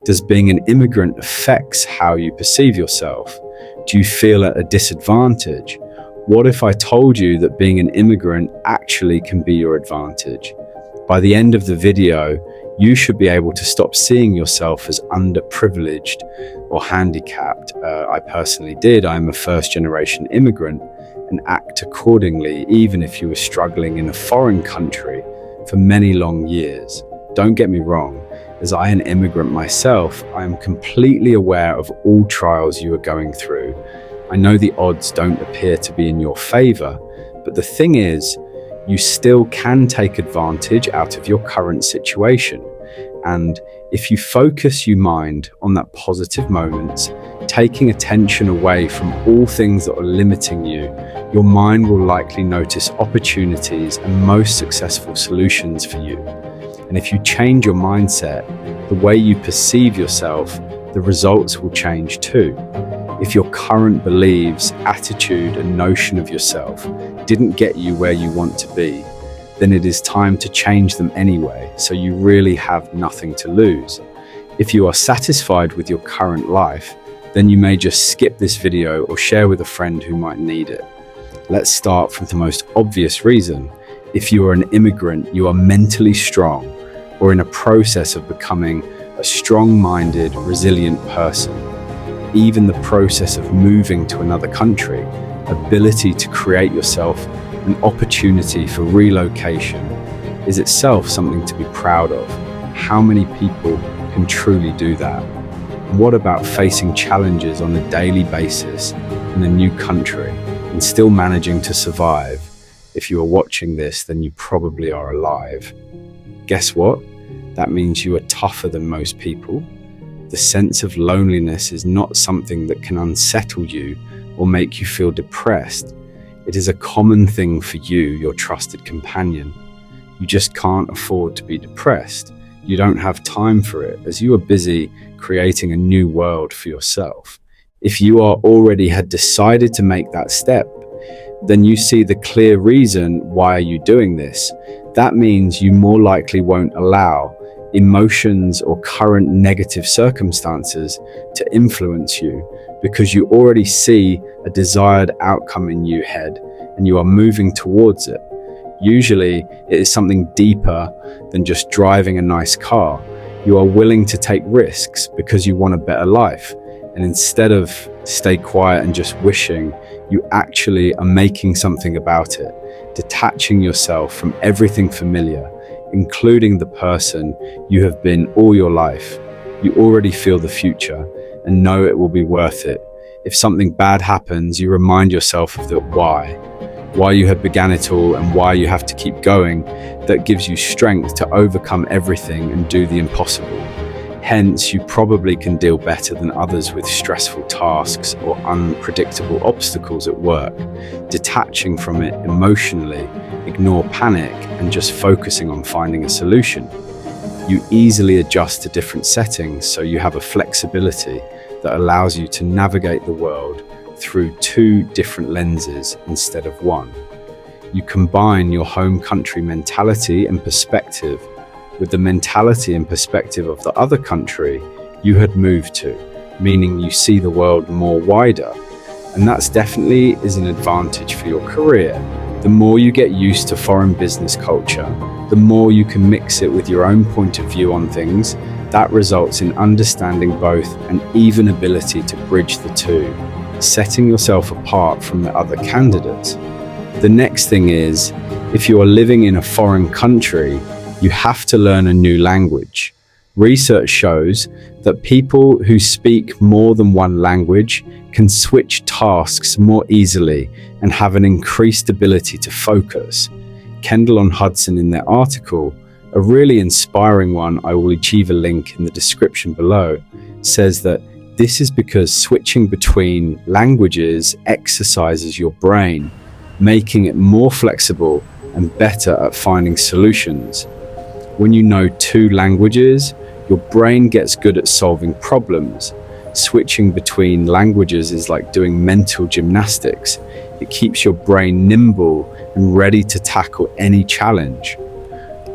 Does being an immigrant affect how you perceive yourself? Do you feel at a disadvantage? What if I told you that being an immigrant actually can be your advantage? By the end of the video, you should be able to stop seeing yourself as underprivileged or handicapped. I personally did. I'm a first-generation immigrant, and act accordingly, even if you were struggling in a foreign country for many long years. Don't get me wrong, as I am an immigrant myself, I am completely aware of all trials you are going through. I know the odds don't appear to be in your favor, but the thing is, you still can take advantage out of your current situation. And if you focus your mind on that positive moments, taking attention away from all things that are limiting you, your mind will likely notice opportunities and most successful solutions for you. And if you change your mindset, the way you perceive yourself, the results will change too. If your current beliefs, attitude, and notion of yourself didn't get you where you want to be, then it is time to change them anyway, so you really have nothing to lose. If you are satisfied with your current life, then you may just skip this video or share with a friend who might need it. Let's start from the most obvious reason. If you are an immigrant, you are mentally strong or in a process of becoming a strong-minded, resilient person. Even the process of moving to another country, ability to create yourself an opportunity for relocation is itself something to be proud of. How many people can truly do that? What about facing challenges on a daily basis in a new country and still managing to survive? If you are watching this, then you probably are alive. Guess what? That means you are tougher than most people. The sense of loneliness is not something that can unsettle you or make you feel depressed. It is a common thing for you, your trusted companion. You just can't afford to be depressed. You don't have time for it, as you are busy creating a new world for yourself. If you had decided to make that step, then you see the clear reason why are you doing this. That means you more likely won't allow emotions or current negative circumstances to influence you, because you already see a desired outcome in your head and you are moving towards it. Usually it is something deeper than just driving a nice car. You are willing to take risks because you want a better life, and instead of stay quiet and just wishing, you actually are making something about it, detaching yourself from everything familiar, including the person you have been all your life. You already feel the future and know it will be worth it. If something bad happens, you remind yourself of the why you have began it all and why you have to keep going. That gives you strength to overcome everything and do the impossible. Hence, you probably can deal better than others with stressful tasks or unpredictable obstacles at work, detaching from it emotionally, ignore panic, and just focusing on finding a solution. You easily adjust to different settings, so you have a flexibility that allows you to navigate the world through two different lenses instead of one. You combine your home country mentality and perspective with the mentality and perspective of the other country you had moved to, meaning you see the world more wider. And that's definitely is an advantage for your career. The more you get used to foreign business culture, the more you can mix it with your own point of view on things. That results in understanding both and even ability to bridge the two, setting yourself apart from the other candidates. The next thing is, if you are living in a foreign country, you have to learn a new language. Research shows that people who speak more than one language can switch tasks more easily and have an increased ability to focus. Kendall and Hudson, in their article, a really inspiring one, I will achieve a link in the description below, says that this is because switching between languages exercises your brain, making it more flexible and better at finding solutions. When you know two languages, your brain gets good at solving problems. Switching between languages is like doing mental gymnastics. It keeps your brain nimble and ready to tackle any challenge.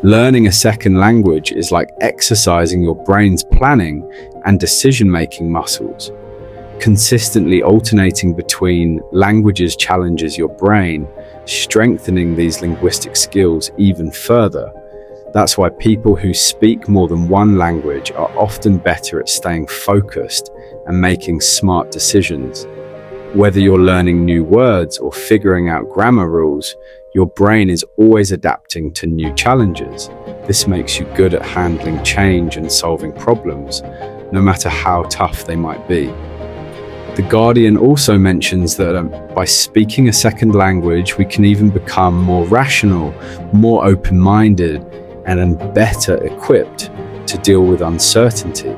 Learning a second language is like exercising your brain's planning and decision-making muscles. Consistently alternating between languages challenges your brain, strengthening these linguistic skills even further. That's why people who speak more than one language are often better at staying focused and making smart decisions. Whether you're learning new words or figuring out grammar rules, your brain is always adapting to new challenges. This makes you good at handling change and solving problems, no matter how tough they might be. The Guardian also mentions that by speaking a second language, we can even become more rational, more open-minded, and better equipped to deal with uncertainty.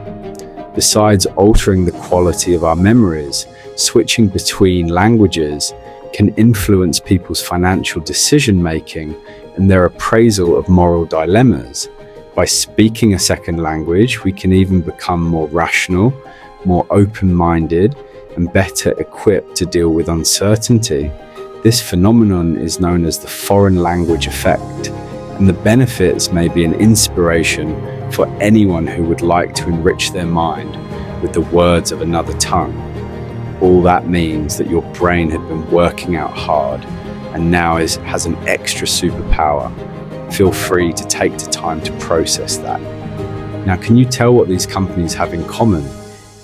Besides altering the quality of our memories, switching between languages can influence people's financial decision-making and their appraisal of moral dilemmas. By speaking a second language, we can even become more rational, more open-minded, and better equipped to deal with uncertainty. This phenomenon is known as the foreign language effect, and the benefits may be an inspiration for anyone who would like to enrich their mind with the words of another tongue. All that means that your brain had been working out hard and now has an extra superpower. Feel free to take the time to process that. Now, can you tell what these companies have in common?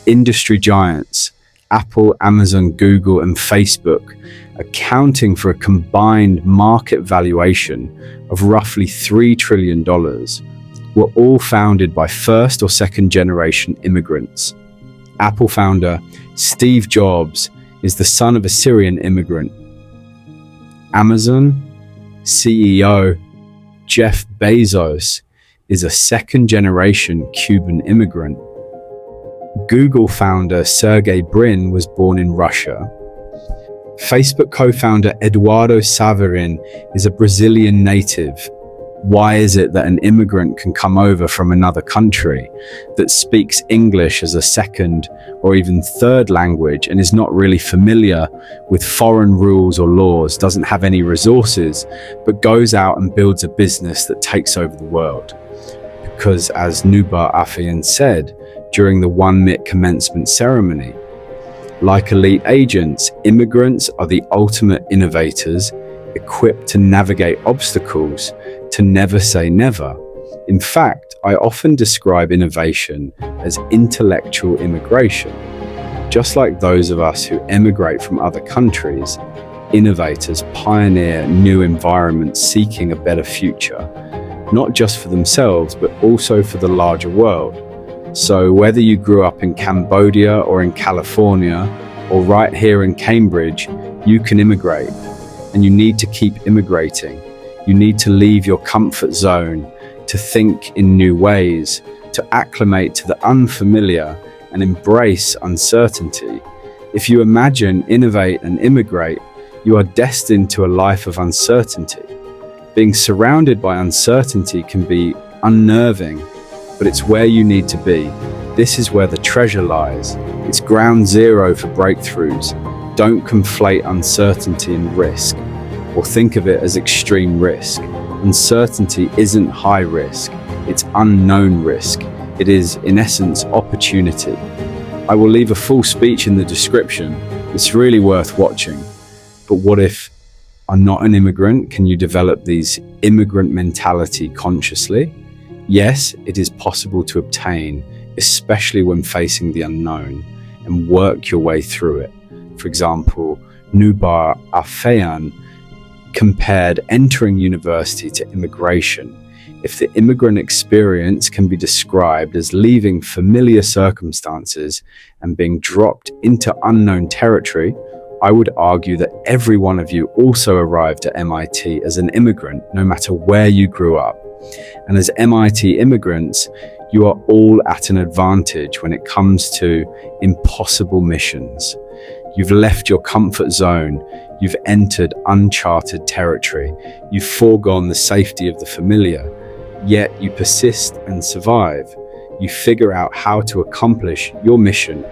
Industry giants, Apple, Amazon, Google, and Facebook, accounting for a combined market valuation of roughly $3 trillion, were all founded by first or second generation immigrants. Apple founder Steve Jobs is the son of a Syrian immigrant. Amazon CEO Jeff Bezos is a second generation Cuban immigrant. Google founder Sergey Brin was born in Russia. Facebook co-founder Eduardo Saverin is a Brazilian native. Why is it that an immigrant can come over from another country that speaks English as a second or even third language and is not really familiar with foreign rules or laws, doesn't have any resources, but goes out and builds a business that takes over the world? Because as Nubar Afian said during the One MIT commencement ceremony, like elite agents, immigrants are the ultimate innovators, equipped to navigate obstacles, to never say never. In fact, I often describe innovation as intellectual immigration. Just like those of us who emigrate from other countries, innovators pioneer new environments seeking a better future, not just for themselves, but also for the larger world. So whether you grew up in Cambodia or in California, or right here in Cambridge, you can immigrate, and you need to keep immigrating. You need to leave your comfort zone, to think in new ways, to acclimate to the unfamiliar and embrace uncertainty. If you imagine, innovate, and immigrate, you are destined to a life of uncertainty. Being surrounded by uncertainty can be unnerving, but it's where you need to be. This is where the treasure lies. It's ground zero for breakthroughs. Don't conflate uncertainty and risk, or think of it as extreme risk. Uncertainty isn't high risk, it's unknown risk. It is, in essence, opportunity. I will leave a full speech in the description. It's really worth watching. But what if I'm not an immigrant? Can you develop these immigrant mentality consciously? Yes, it is possible to obtain, especially when facing the unknown, and work your way through it. For example, Nubar Afian compared entering university to immigration. If the immigrant experience can be described as leaving familiar circumstances and being dropped into unknown territory, I would argue that every one of you also arrived at MIT as an immigrant, no matter where you grew up. And as MIT immigrants, you are all at an advantage when it comes to impossible missions. You've left your comfort zone, you've entered uncharted territory, you've foregone the safety of the familiar, yet you persist and survive. You figure out how to accomplish your mission.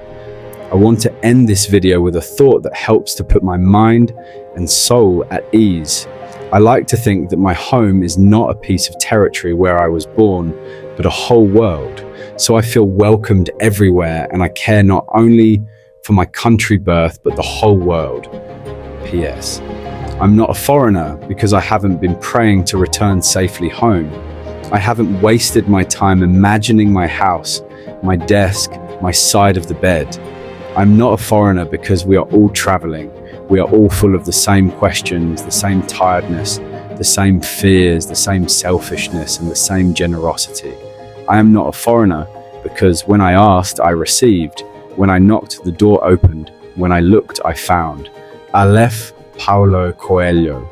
I want to end this video with a thought that helps to put my mind and soul at ease. I like to think that my home is not a piece of territory where I was born, but a whole world. So I feel welcomed everywhere, and I care not only for my country birth, but the whole world. P.S. I'm not a foreigner because I haven't been praying to return safely home. I haven't wasted my time imagining my house, my desk, my side of the bed. I'm not a foreigner because we are all traveling. We are all full of the same questions, the same tiredness, the same fears, the same selfishness, and the same generosity. I am not a foreigner because when I asked, I received. When I knocked, the door opened. When I looked, I found. Aleph Paulo Coelho.